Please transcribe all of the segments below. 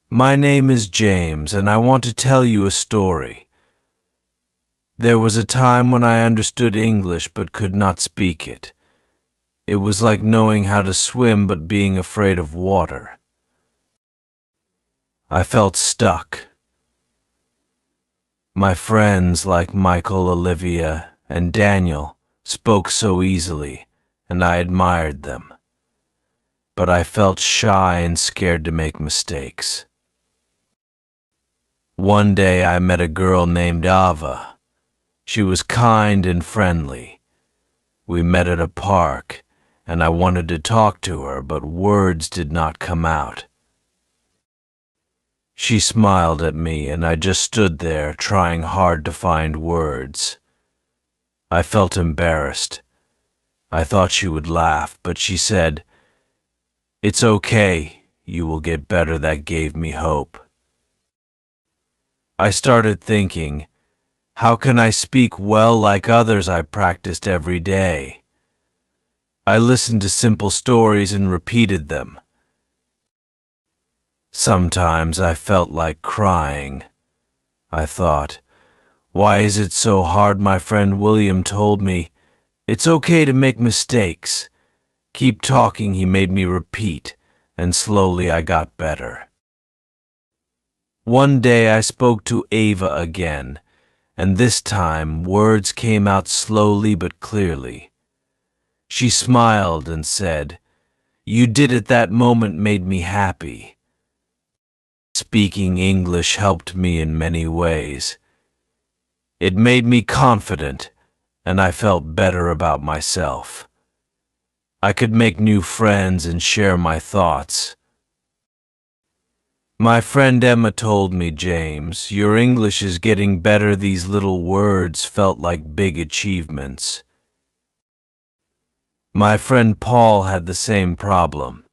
My name is James, and I want to tell you a story. There was a time when I understood English but could not speak it. It was like knowing how to swim but being afraid of water. I felt stuck. My friends like Michael, Olivia, and Daniel spoke so easily, and I admired them. But I felt shy and scared to make mistakes. One day I met a girl named Ava. She was kind and friendly. We met at a park, and I wanted to talk to her, but words did not come out. She smiled at me, and I just stood there trying hard to find words. I felt embarrassed. I thought she would laugh, but she said, "It's okay, you will get better." That gave me hope. I started thinking, how can I speak well like others I practiced every day? I listened to simple stories and repeated them. Sometimes I felt like crying. I thought, why is it so hard? My friend William told me, it's okay to make mistakes. Keep talking. He made me repeat, and slowly I got better. One day I spoke to Ava again, and this time words came out slowly but clearly. She smiled and said, "You did it. That moment made me happy." Speaking English helped me in many ways. It made me confident, and I felt better about myself. I could make new friends and share my thoughts. My friend Emma told me, "James, your English is getting better." These little words felt like big achievements. My friend Paul had the same problem.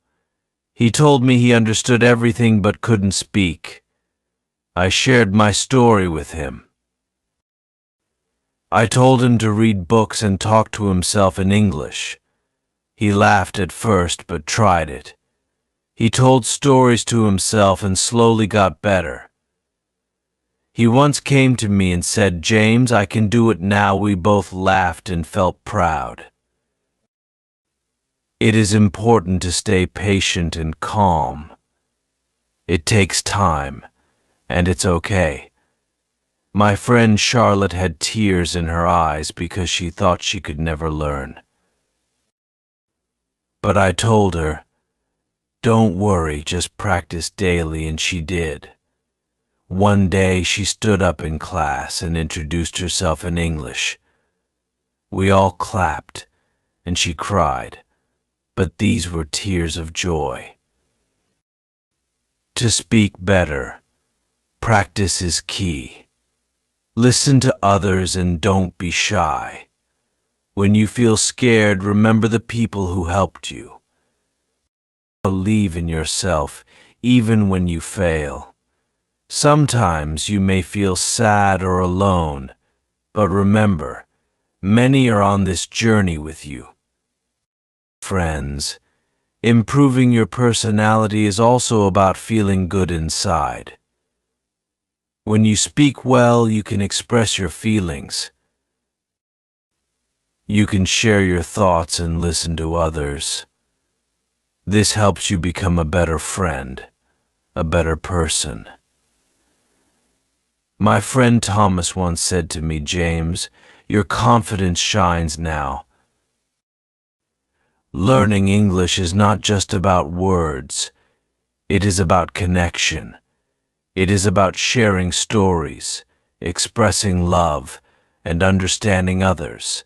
He told me he understood everything but couldn't speak. I shared my story with him. I told him to read books and talk to himself in English. He laughed at first but tried it. He told stories to himself and slowly got better. He once came to me and said, "James, I can do it now." We both laughed and felt proud. It is important to stay patient and calm. It takes time, and it's okay. My friend Charlotte had tears in her eyes because she thought she could never learn. But I told her, "Don't worry, just practice daily," and she did. One day she stood up in class and introduced herself in English. We all clapped, and she cried. But these were tears of joy. To speak better, practice is key. Listen to others and don't be shy. When you feel scared, remember the people who helped you. Believe in yourself, even when you fail. Sometimes you may feel sad or alone, but remember, many are on this journey with you. Friends, improving your personality is also about feeling good inside. When you speak well, you can express your feelings. You can share your thoughts and listen to others. This helps you become a better friend, a better person. My friend Thomas once said to me, "James, your confidence shines now." Learning English is not just about words. It is about connection. It is about sharing stories, expressing love, and understanding others.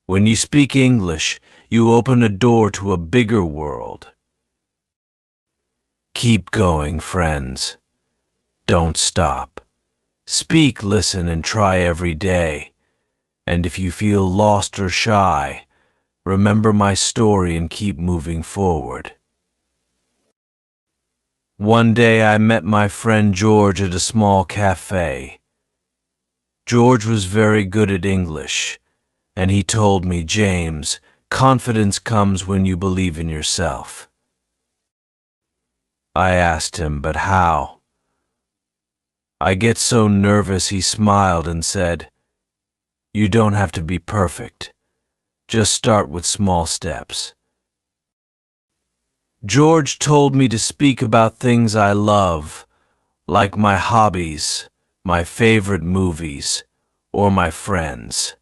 When you speak English, you open a door to a bigger world. Keep going, friends. Don't stop. Speak, listen, and try every day. And if you feel lost or shy, remember my story and keep moving forward. One day I met my friend George at a small cafe. George was very good at English, and he told me, "James, confidence comes when you believe in yourself." I asked him, but how? I get so nervous, he smiled and said, "You don't have to be perfect. Just start with small steps." George told me to speak about things I love, like my hobbies, my favorite movies, or my friends.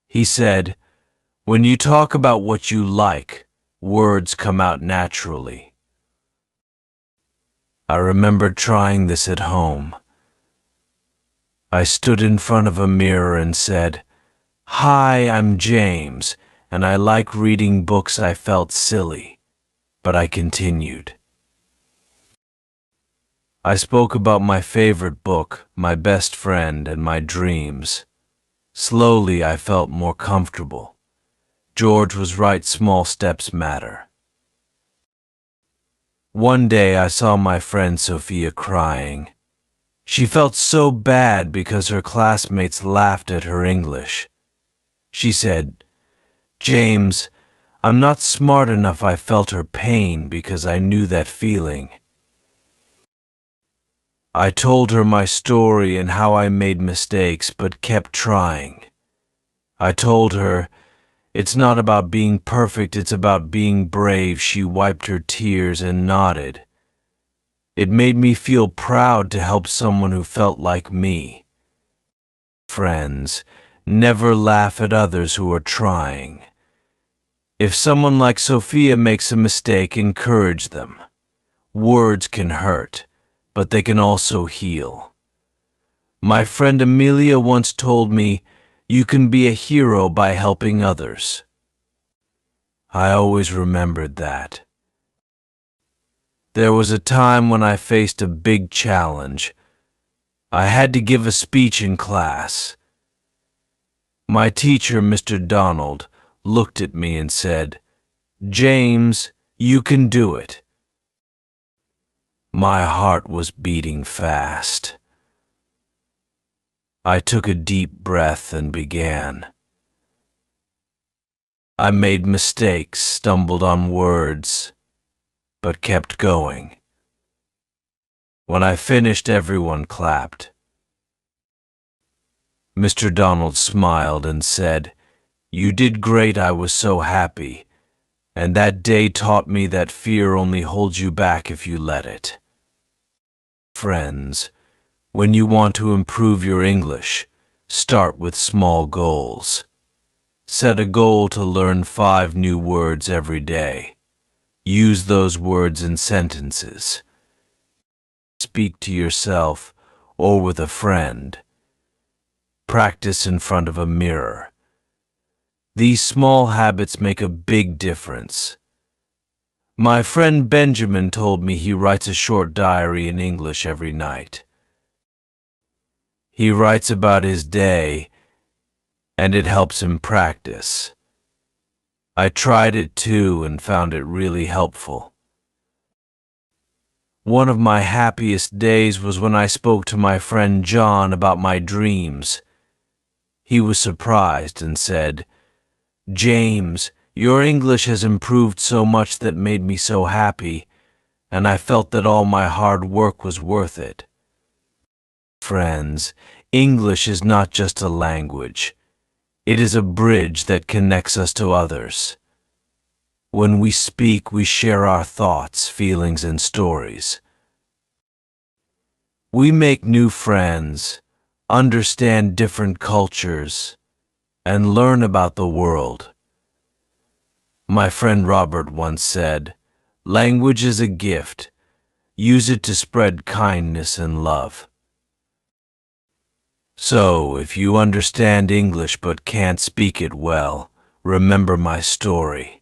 He said, "When you talk about what you like, words come out naturally." I remember trying this at home. I stood in front of a mirror and said, "Hi, I'm James, and I like reading books." I felt silly, but I continued. I spoke about my favorite book, my best friend, and my dreams. Slowly, I felt more comfortable. George was right, small steps matter. One day, I saw my friend Sophia crying. She felt so bad because her classmates laughed at her English. She said, "James, I'm not smart enough." I felt her pain because I knew that feeling. I told her my story and how I made mistakes but kept trying. I told her, "It's not about being perfect, it's about being brave." She wiped her tears and nodded. It made me feel proud to help someone who felt like me. Friends, never laugh at others who are trying. If someone like Sophia makes a mistake, encourage them. Words can hurt, but they can also heal. My friend Amelia once told me, "You can be a hero by helping others." I always remembered that. There was a time when I faced a big challenge. I had to give a speech in class. My teacher, Mr. Donald, looked at me and said, "James, you can do it." My heart was beating fast. I took a deep breath and began. I made mistakes, stumbled on words, but kept going. When I finished, everyone clapped. Mr. Donald smiled and said, "You did great." I was so happy, and that day taught me that fear only holds you back if you let it. Friends, when you want to improve your English, start with small goals. Set a goal to learn 5 new words every day. Use those words in sentences. Speak to yourself or with a friend. Practice in front of a mirror. These small habits make a big difference. My friend Benjamin told me he writes a short diary in English every night. He writes about his day, and it helps him practice. I tried it too and found it really helpful. One of my happiest days was when I spoke to my friend John about my dreams. He was surprised and said, "James, your English has improved so much that made me so happy, and I felt that all my hard work was worth it." Friends, English is not just a language. It is a bridge that connects us to others. When we speak, we share our thoughts, feelings, and stories. We make new friends, understand different cultures, and learn about the world. My friend Robert once said, "Language is a gift. Use it to spread kindness and love." So, if you understand English but can't speak it well, remember my story.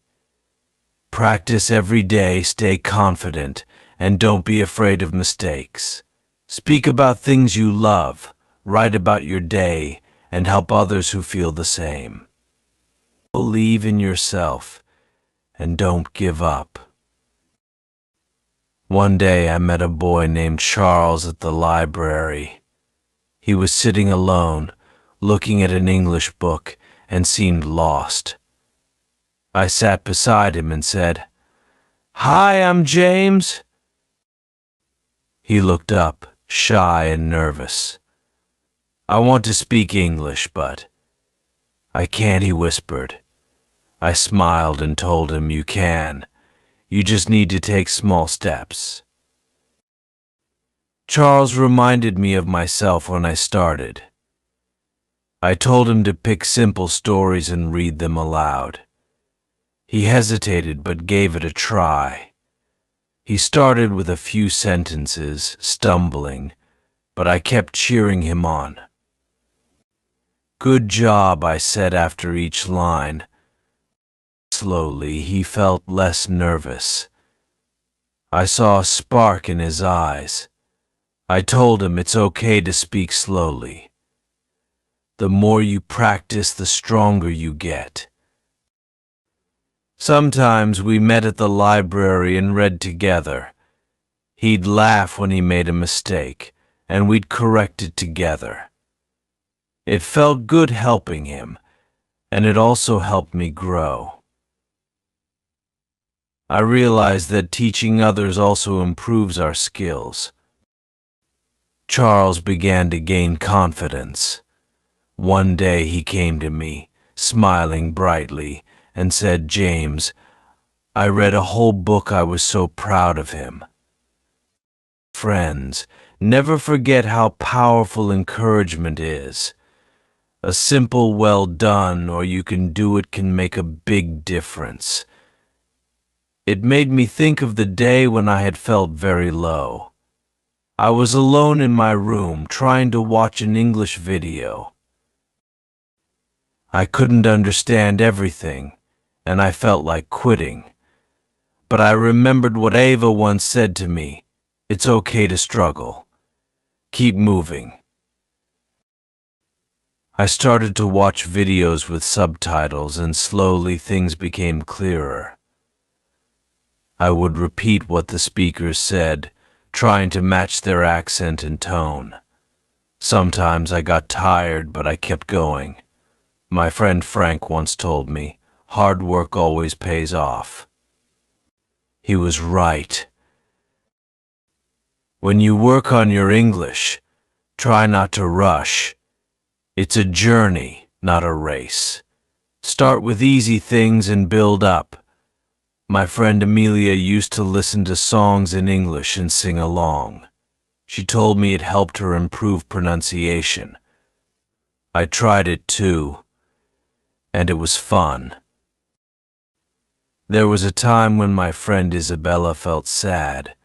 Practice every day, stay confident, and don't be afraid of mistakes. Speak about things you love, write about your day, and help others who feel the same. Believe in yourself, and don't give up. One day I met a boy named Charles at the library. He was sitting alone, looking at an English book, and seemed lost. I sat beside him and said, "Hi, I'm James. He looked up, shy and nervous. "I want to speak English, but I can't," he whispered. I smiled and told him, "You can. You just need to take small steps." Charles reminded me of myself when I started. I told him to pick simple stories and read them aloud. He hesitated but gave it a try. He started with a few sentences, stumbling, but I kept cheering him on. "Good job," I said after each line. Slowly, he felt less nervous. I saw a spark in his eyes. I told him it's okay to speak slowly. The more you practice, the stronger you get. Sometimes we met at the library and read together. He'd laugh when he made a mistake, and we'd correct it together. It felt good helping him, and it also helped me grow. I realized that teaching others also improves our skills. Charles began to gain confidence. One day he came to me, smiling brightly, and said, "James, I read a whole book. I was so proud of him." Friends, never forget how powerful encouragement is. A simple "well done" or "you can do it" can make a big difference. It made me think of the day when I had felt very low. I was alone in my room trying to watch an English video. I couldn't understand everything, and I felt like quitting. But I remembered what Ava once said to me: "It's okay to struggle. Keep moving." I started to watch videos with subtitles, and slowly things became clearer. I would repeat what the speakers said, trying to match their accent and tone. Sometimes I got tired, but I kept going. My friend Frank once told me, "Hard work always pays off." He was right. When you work on your English, try not to rush. It's a journey, not a race. Start with easy things and build up. My friend Amelia used to listen to songs in English and sing along. She told me it helped her improve pronunciation. I tried it too, and it was fun. There was a time when my friend Isabella felt sad.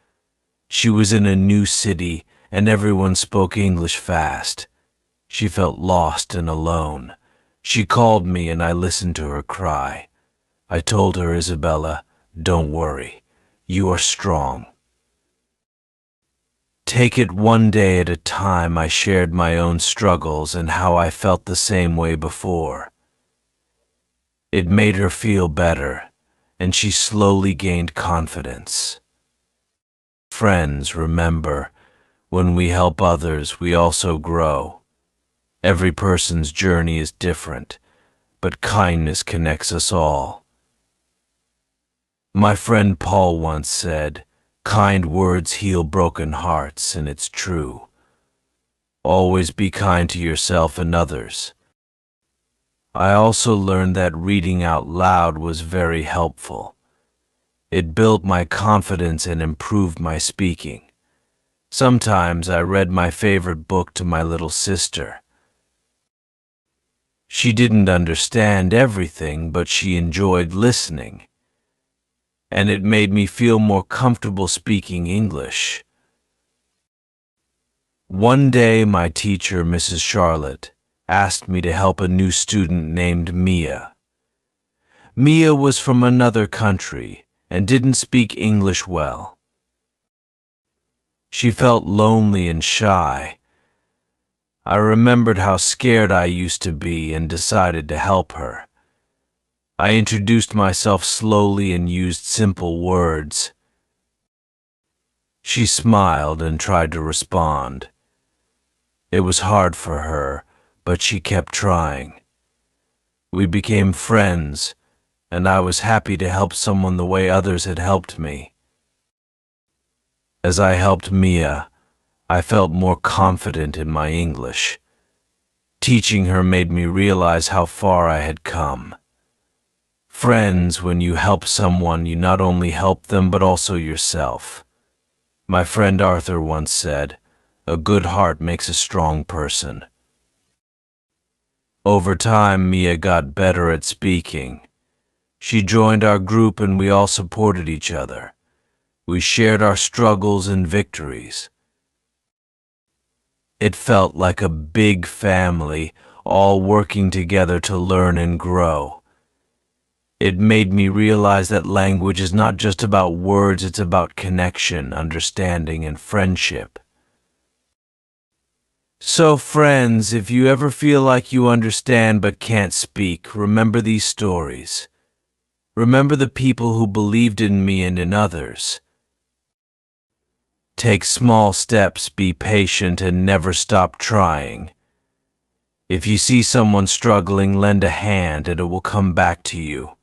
She was in a new city and everyone spoke English fast. She felt lost and alone. She called me and I listened to her cry. I told her, "Isabella, don't worry. You are strong." Take it one day at a time. I shared my own struggles and how I felt the same way before. It made her feel better, and she slowly gained confidence. Friends, remember, when we help others, we also grow. Every person's journey is different, but kindness connects us all. My friend Paul once said, "Kind words heal broken hearts," and it's true. Always be kind to yourself and others. I also learned that reading out loud was very helpful. It built my confidence and improved my speaking. Sometimes I read my favorite book to my little sister. She didn't understand everything, but she enjoyed listening, and it made me feel more comfortable speaking English. One day, my teacher, Mrs. Charlotte, asked me to help a new student named Mia. Mia was from another country and didn't speak English well. She felt lonely and shy. I remembered how scared I used to be and decided to help her. I introduced myself slowly and used simple words. She smiled and tried to respond. It was hard for her, but she kept trying. We became friends, and I was happy to help someone the way others had helped me. As I helped Mia, I felt more confident in my English. Teaching her made me realize how far I had come. Friends, when you help someone, you not only help them but also yourself. My friend Arthur once said, "A good heart makes a strong person." Over time, Mia got better at speaking. She joined our group and we all supported each other. We shared our struggles and victories. It felt like a big family, all working together to learn and grow. It made me realize that language is not just about words, it's about connection, understanding, and friendship. So friends, if you ever feel like you understand but can't speak, remember these stories. Remember the people who believed in me and in others. Take small steps, be patient, and never stop trying. If you see someone struggling, lend a hand and it will come back to you.